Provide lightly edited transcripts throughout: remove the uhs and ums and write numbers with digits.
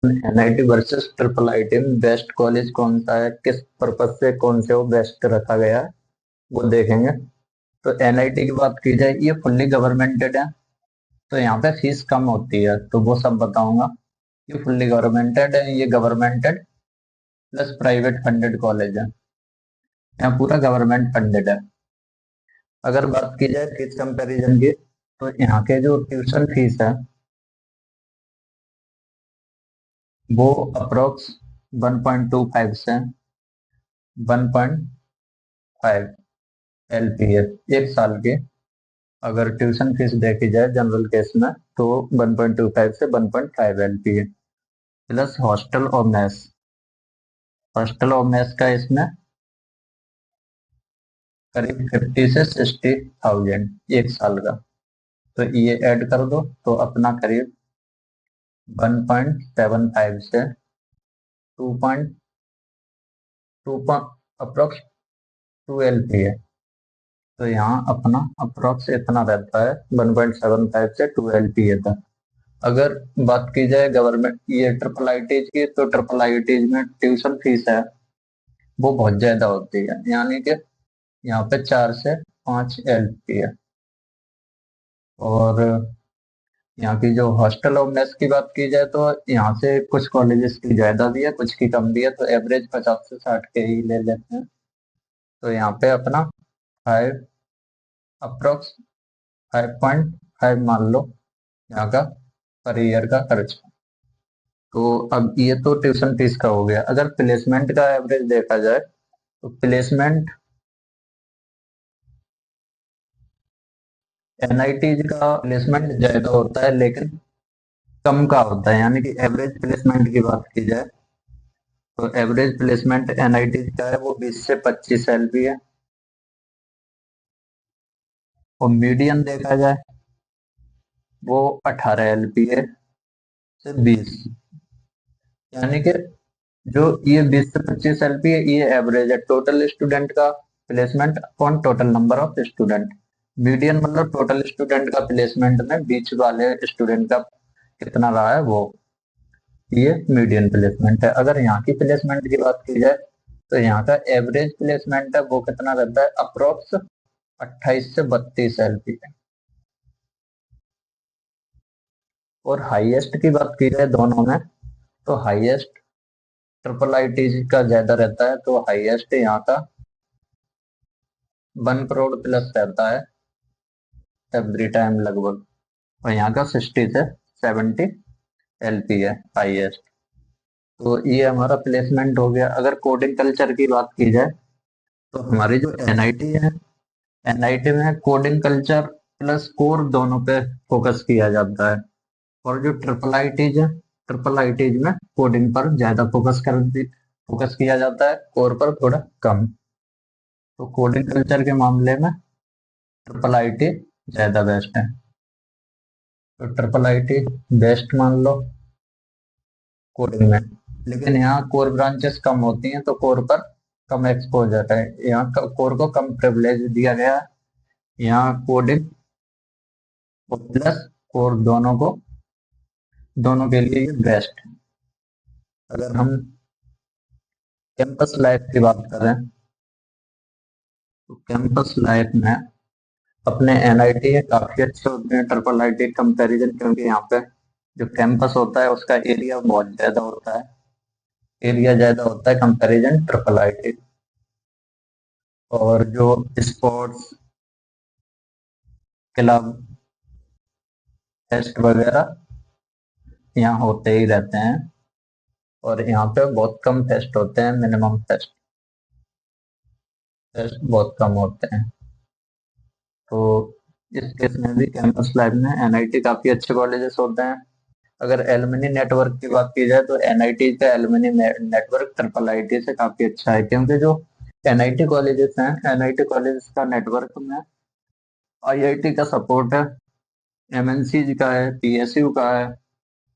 NIT versus triple IT में best college कौन सा है, किस पर्पज से कौन से वो बेस्ट रखा गया है, वो देखेंगे। तो एनआईटी की बात की जाए, ये फुल्ली गवर्नमेंटेड है, तो यहाँ पे फीस कम होती है, तो वो सब बताऊंगा। ये फुल्ली गवर्नमेंटेड है, ये गवर्नमेंटेड प्लस प्राइवेट फंडेड कॉलेज है, यहाँ पूरा गवर्नमेंट फंडेड है। अगर बात की जाए फीस कंपैरिजन की, तो यहाँ के जो ट्यूशन फीस है वो अप्रोक्स 1.25 से 1.5 LPA एक साल के। अगर ट्यूशन फीस देखी जाए जनरल केस में, तो 1.25 से 1.5 LPA प्लस हॉस्टल और मेस। हॉस्टल और मेस का इसमें करीब 50 से 60,000 एक साल का, तो ये ऐड कर दो तो अपना करीब 1.75 से 2.2 अप्रोक्स 2 LPA। तो यहाँ अपना अप्रोक्स इतना रहता है 1.75 से 2 LPA तक। अगर बात की जाए गवर्नमेंट ये ट्रिपल आईटीज की, तो ट्रिपल आईटीज में ट्यूशन फीस है वो बहुत ज्यादा होती है, यानी कि यहाँ पे 4 से 5 LPA। और यहाँ की जो हॉस्टल और मेस की बात की जाए, तो यहाँ से कुछ कॉलेजेस की ज्यादा भी है, कुछ की कम भी है, तो एवरेज 50 से 60 के ही ले लेते हैं। तो यहाँ पे अपना 5 अप्रोक्स 5.5 मान लो यहाँ का पर ईयर का खर्च। तो अब ये तो ट्यूशन फीस का हो गया। अगर प्लेसमेंट का एवरेज देखा जाए, तो प्लेसमेंट एनआईटी का प्लेसमेंट ज्यादा होता है लेकिन कम का होता है, यानी कि एवरेज प्लेसमेंट की बात की जाए, तो एवरेज प्लेसमेंट एनआईटी का है वो 20 से 25 LP है। और मीडियन देखा जाए वो 18 LPA से 20, यानी कि जो ये 20 से 25 LPA ये एवरेज है टोटल स्टूडेंट का placement upon total number of student. Median मतलब टोटल स्टूडेंट का प्लेसमेंट में बीच वाले स्टूडेंट का कितना रहा है वो, ये मीडियन प्लेसमेंट है। अगर यहाँ की प्लेसमेंट की बात की जाए, तो यहाँ का एवरेज प्लेसमेंट है वो कितना रहता है अप्रोक्स 28 से 32 LP। और हाईएस्ट की बात की जाए दोनों में, तो हाईएस्ट ट्रिपल आईटी का ज्यादा रहता है, तो हाईएस्ट यहाँ का 1 करोड़ प्लस रहता है एवरी टाइम लगभग। और यहाँ का 60 से 70 LP है हाईएस्ट। तो ये हमारा प्लेसमेंट हो गया। अगर कोडिंग कल्चर की बात की जाए, तो हमारी जो एनआईटी है, एनआईटी में कोडिंग कल्चर प्लस कोर दोनों पे फोकस किया जाता है। और जो ट्रिपल आईटीज है, ट्रिपल आईटीज में कोडिंग पर ज्यादा फोकस किया जाता है, कोर पर थोड़ा कम। तो कोडिंग कल्चर के मामले में ट्रिपल आईटी ज्यादा बेस्ट है, तो ट्रिपल आईटी बेस्ट मान लो कोडिंग में। लेकिन यहाँ कोर ब्रांचेस कम होती हैं, तो कोर पर कम एक्सपोजर है, यहाँ कोर को कम प्रिविलेज दिया गया है। यहाँ कोडिंग और प्लस कोर दोनों के लिए ये बेस्ट है। अगर हम कैंपस लाइफ की बात करें, तो कैंपस लाइफ में अपने एनआईटी काफी अच्छे होते हैं ट्रिपल आईटी कंपैरिजन, क्योंकि यहाँ पे जो कैंपस होता है उसका एरिया बहुत ज्यादा होता है, एरिया ज्यादा होता है कंपैरिजन ट्रिपल आईटी। और जो स्पोर्ट्स क्लब फेस्ट वगैरह यहाँ होते ही रहते हैं, और यहाँ पे बहुत कम फेस्ट होते हैं, मिनिमम फेस्ट फेस्ट बहुत कम होते हैं। तो इस केस में भी कैंपस लाइफ में एनआईटी काफी अच्छे कॉलेजेस होते हैं। अगर एलुमनी नेटवर्क की बात की जाए, तो एनआईटी का एलुमनी नेटवर्क ट्रिपल आईटी से काफी अच्छा है, क्योंकि जो एनआईटी कॉलेजेस हैं, एनआईटी कॉलेजेस का नेटवर्क में आईआईटी का सपोर्ट है, एमएनसी का है, पीएसयू का है।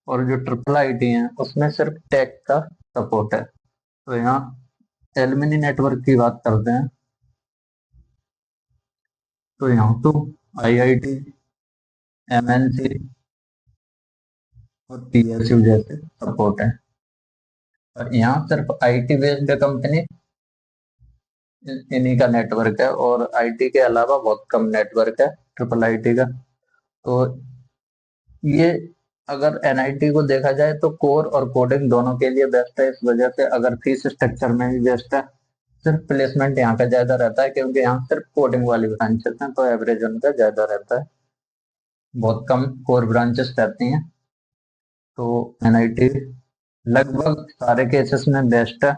और जो ट्रिपल आईटी है उसमें सिर्फ टेक का सपोर्ट है। तो यहाँ एलुमनी नेटवर्क की बात करते हैं, तो यहाँ तो आईआईटी, एमएनसी और पीएसयू जैसे सपोर्ट है। और यहाँ सिर्फ आईटी बेस्ड कंपनी इन्हीं का नेटवर्क है, और आईटी के अलावा बहुत कम नेटवर्क है ट्रिपल आईटी का। तो ये अगर एनआईटी को देखा जाए तो कोर और कोडिंग दोनों के लिए बेस्ट है। इस वजह से अगर फीस स्ट्रक्चर में भी बेस्ट है, सिर्फ प्लेसमेंट यहाँ का ज्यादा रहता है क्योंकि यहाँ सिर्फ कोडिंग वाली ब्रांचेस हैं, तो एवरेज उनका ज्यादा रहता है, बहुत कम कोर ब्रांचेस रहती हैं। तो एनआईटी लगभग सारे केसेस में बेस्ट है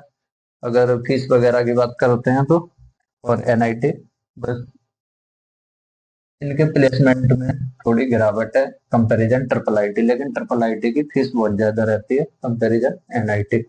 अगर फीस वगैरह की बात करते हैं तो। और एनआईटी बस इनके प्लेसमेंट में थोड़ी गिरावट है कंपैरिजन ट्रिपल आईटी, लेकिन ट्रिपल आईटी की फीस बहुत ज्यादा रहती है कंपैरिजन एनआईटी।